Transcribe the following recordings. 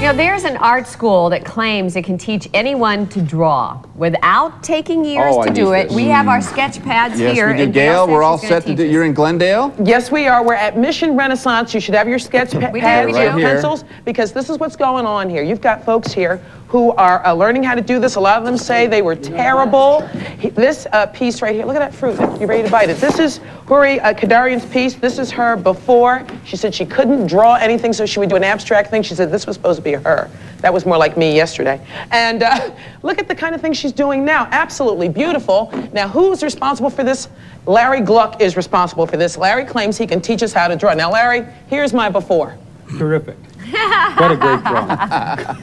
You know, there's an art school that claims it can teach anyone to draw without taking years to do it. We have our sketch pads here. Yes, we do. Gail, we're all set to do. You're in Glendale? Yes, we are. We're at Mission Renaissance. You should have your sketch pads and your pencils, because this is what's going on here. You've got folks here who are learning how to do this. A lot of them say they were terrible. This piece right here, look at that fruit. You ready to bite it? This is Huri Kadarian's piece. This is her before. She said she couldn't draw anything, so she would do an abstract thing. She said this was supposed to be her. That was more like me yesterday. And look at the kind of thing she's doing now. Absolutely beautiful. Now, who's responsible for this? Larry Gluck is responsible for this. Larry claims he can teach us how to draw. Now, Larry, here's my before. Terrific. What a great drawing.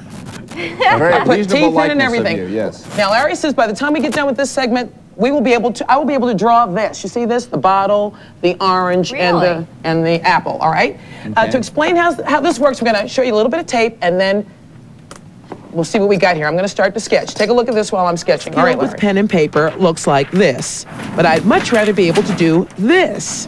I put teeth in and everything. Yes. Now, Larry says by the time we get done with this segment, I will be able to draw this. You see this? The bottle, the orange, and the apple, all right? Okay. To explain how this works, we're going to show you a little bit of tape, and then we'll see what we got here. I'm going to start the sketch. Take a look at this while I'm sketching. All right, with pen and paper looks like this, but I'd much rather be able to do this.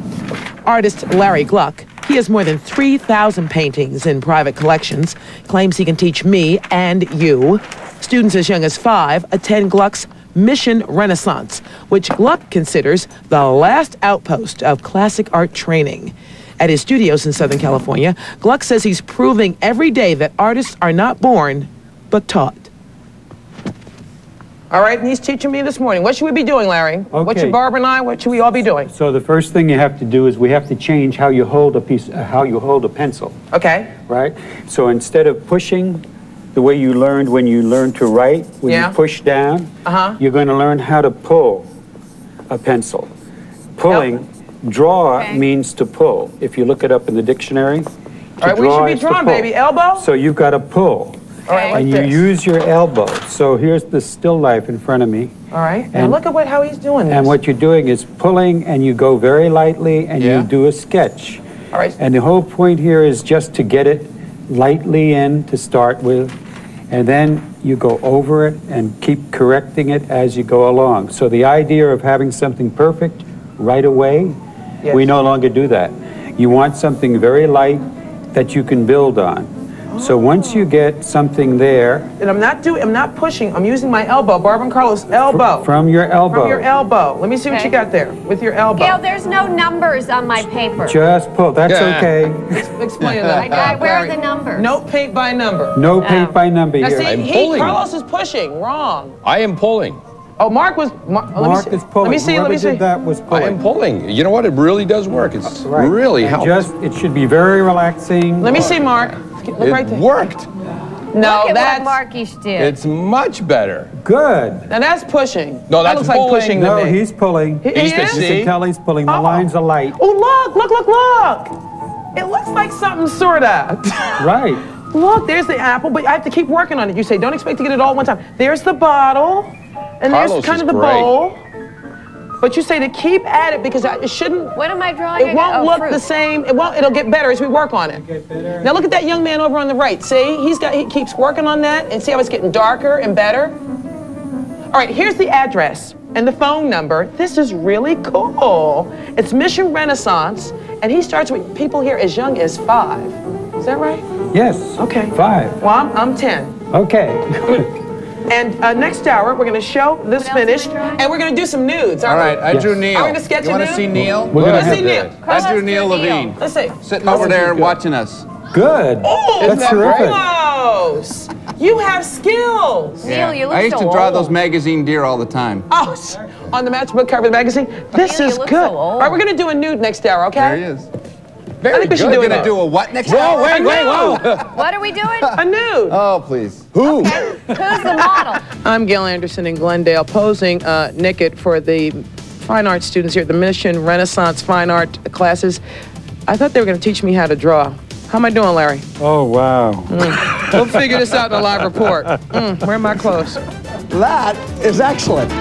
Artist Larry Gluck, he has more than 3,000 paintings in private collections, claims he can teach me and you. Students as young as 5 attend Gluck's Mission Renaissance, which Gluck considers the last outpost of classic art training. At his studios in Southern California, Gluck says he's proving every day that artists are not born, but taught. All right, and he's teaching me this morning. What should we be doing, Larry? Okay. What should Barbara and I, what should we all be doing? So the first thing you have to do is we have to change how you hold a piece, how you hold a pencil. Okay. Right? So instead of pushing the way you learned when you learned to write, when you push down, you're going to learn how to pull a pencil. Pulling, draw means to pull. If you look it up in the dictionary, all right, we should be drawing, baby. Elbow? So you've got to pull. All right, like and you use your elbow. So here's the still life in front of me. All right, and look at how he's doing this. And what you're doing is pulling, and you go very lightly, and you do a sketch. All right. And the whole point here is just to get it lightly in to start with, and then you go over it and keep correcting it as you go along. So the idea of having something perfect right away, we no longer do that. You want something very light that you can build on. So once you get something there, and I'm not pushing. I'm using my elbow, Barbara and Carlos, elbow. From your elbow. From your elbow. Let me see what you got there with your elbow. Gail, there's no numbers on my paper. Just pull. That's okay. Explain that. Where are the numbers? No paint by number. No paint by number now here. See, Carlos is pushing. Wrong. I am pulling. Oh, Mark was. Mark is pulling. Let me see. Let me see. That was pulling. I am pulling. You know what? It really does work. It's really helps. It should be very relaxing. Let me see, Mark. Look right there. It worked. No, look that's at what Markish did. It's much better. Good. Now that's pushing. No, that's looks like pushing to No, me. he's pulling. He is? You can tell he's pulling. The lines are light. Oh, look. It looks like something sorta. Right. Look, there's the apple, but I have to keep working on it. You say, don't expect to get it all at one time. There's the bottle, and there's kind of the bowl. But you say to keep at it because it shouldn't. What am I drawing? It won't look the same. It'll get better as we work on it. Now look at that young man over on the right. See, he keeps working on that, and see how it's getting darker and better. All right, here's the address and the phone number. This is really cool. It's Mission Renaissance, and he starts with people here as young as 5. Is that right? Yes. Okay. 5. Well, I'm 10. Okay. And next hour, we're going to show this finished, and we're going to do some nudes. All right, I drew Neil. Are we going to sketch you want to see Neil? Let's see Neil. I drew Neil Levine. Let's see. Sitting over there watching us. Good. Oh, that's terrific. Close. You have skills. Neil, you look so I used to draw those magazine deer all the time. Oh, on the matchbook cover of the magazine? This is good. So all right, we're going to do a nude next hour, okay? There he is. Very I think we should good. do We're going to do a what next Whoa, hour? whoa. What are we doing? A nude. Oh, please. Who? Okay. Who's the model? I'm Gail Anderson in Glendale, posing naked for the fine art students here at the Mission Renaissance Fine Art classes. I thought they were going to teach me how to draw. How am I doing, Larry? Oh, wow. We'll figure this out in a live report. Where are my clothes? That is excellent.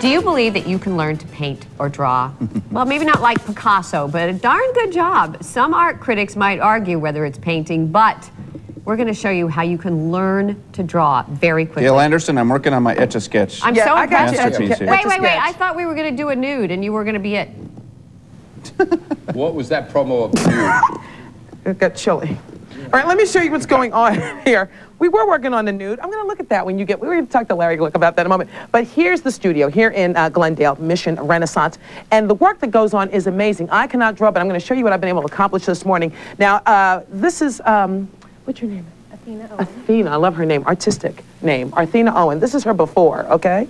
Do you believe that you can learn to paint or draw? Well, maybe not like Picasso, but a darn good job. Some art critics might argue whether it's painting, but we're going to show you how you can learn to draw very quickly. Gail Anderson, I'm working on my Etch-a-Sketch. I'm so impressed. Masterpiece here. Wait. I thought we were going to do a nude, and you were going to be it. What was that promo of you? It got chilly. right, let me show you what's going on here. We were working on the nude. I'm going to look at that when you get, we were going to talk to Larry Glick about that in a moment. But here's the studio here in Glendale, Mission Renaissance. And the work that goes on is amazing. I cannot draw, but I'm going to show you what I've been able to accomplish this morning. Now, this is, what's your name? Athena Owen. Athena, I love her name, artistic name. Athena Owen. This is her before, okay?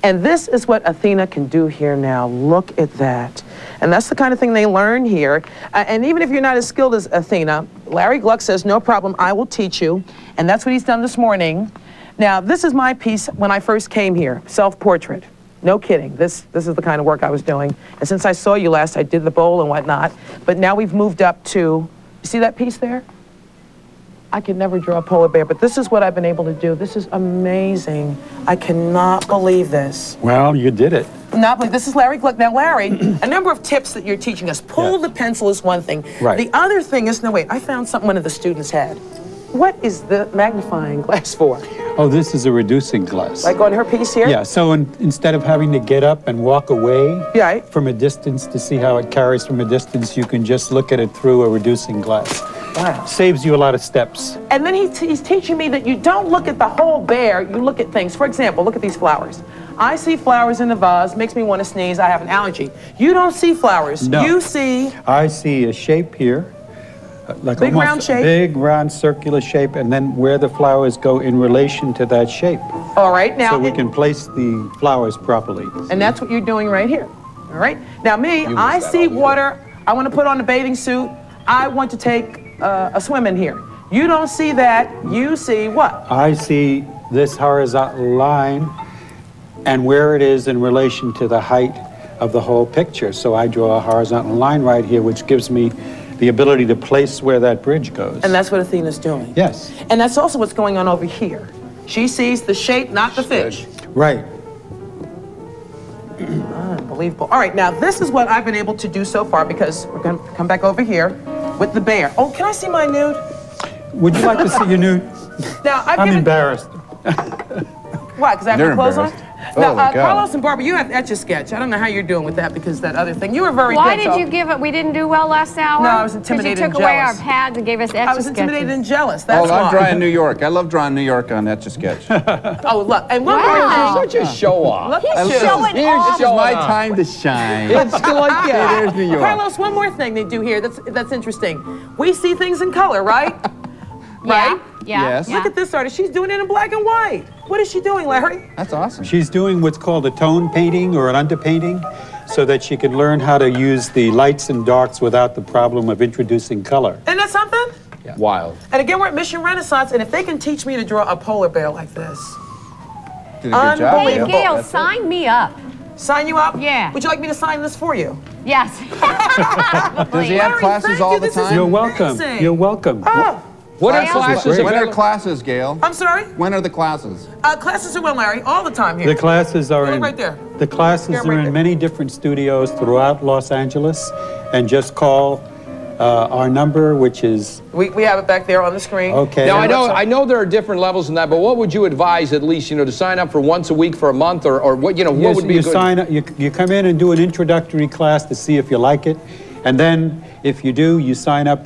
And this is what Athena can do here now. Look at that. And that's the kind of thing they learn here. And even if you're not as skilled as Athena, Larry Gluck says, no problem, I will teach you. And that's what he's done this morning. Now, this is my piece when I first came here, self-portrait. No kidding. This is the kind of work I was doing. And since I saw you last, I did the bowl and whatnot. But now we've moved up to, you see that piece there? I could never draw a polar bear, but this is what I've been able to do. This is amazing. I cannot believe this. Well, you did it. Not believe this is Larry Glick. Now, Larry, a number of tips that you're teaching us. Pull the pencil is one thing. Right. The other thing is, no, wait, I found something one of the students had. What is the magnifying glass for? Oh, this is a reducing glass. Like on her piece here? Yeah, so instead of having to get up and walk away from a distance to see how it carries from a distance, you can just look at it through a reducing glass. Wow. Saves you a lot of steps. And then he's teaching me that you don't look at the whole bear, you look at things. For example, look at these flowers. I see flowers in the vase, makes me want to sneeze, I have an allergy. You don't see flowers. No. You see... I see a shape here. Like big almost round shape. Big round circular shape, and then where the flowers go in relation to that shape. All right, now... So we can place the flowers properly. And that's what you're doing right here. All right? Now me, I see water, I want to put on a bathing suit, I want to take a swim in here. You don't see that, you see what? I see this horizontal line and where it is in relation to the height of the whole picture. So I draw a horizontal line right here, which gives me the ability to place where that bridge goes. And that's what Athena's doing. Yes. And that's also what's going on over here. She sees the shape, not the fish. Right. Unbelievable. All right, now this is what I've been able to do so far because we're going to come back over here with the bear. Oh, can I see my nude? Would you like to see your nude? Now, I'm embarrassed. Why, because I have no clothes on? Oh, Now, God. Carlos and Barbara, you have Etch-a-Sketch. I don't know how you're doing with that because that other thing. You were very Why good. did you give it? We didn't do well last hour? No, I was intimidated and Because you took away our jealous. pads and gave us I was intimidated and jealous. That's Oh, why. I'm drawing New York. I love drawing New York on Etch-a-Sketch. Oh, look. And one more Wow. thing. Such a show off. Look, He's showing off. This is my time to shine. It's still like that. There's New York. Carlos, one more thing they do here that's interesting. We see things in color, right? Right? Yeah. Yes. Yeah. Look at this artist. She's doing it in black and white. What is she doing, Larry? That's awesome. She's doing what's called a tone painting or an underpainting so that she can learn how to use the lights and darks without the problem of introducing color. Isn't that something? Yeah. Wild. And again, we're at Mission Renaissance, and if they can teach me to draw a polar bear like this, Did a good job. Hey, Unbelievable. Gail, sign me up. sign you up? Yeah. Would you like me to sign this for you? Yes. Does he have Larry, classes thank all you. the This is time? You're welcome. amazing. You're welcome. Oh, What are Gail? classes When are available? classes, Gail? I'm sorry? When are the classes? Classes are when, Larry? All the time here. The classes are Look in right there. The classes Here, are right in there. many different studios throughout Los Angeles, and just call our number, which is We have it back there on the screen. okay. Now, I know there are different levels in that, but what would you advise at least, to sign up for once a week for a month or what, what would be you a good... sign up, you come in and do an introductory class to see if you like it, and then if you do, you sign up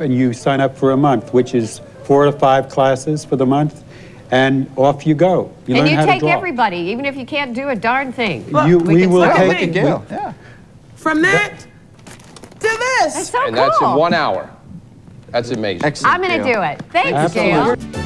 for a month, which is 4 to 5 classes for the month, and off you go. You And learn you how to take draw. everybody, even if you can't do a darn thing. Look, we will look at Look take at Gail. Yeah. From that to this. That's so And cool. that's in 1 hour. That's amazing. Excellent. I'm going to Gail. do it. Thanks, Absolutely. Gail.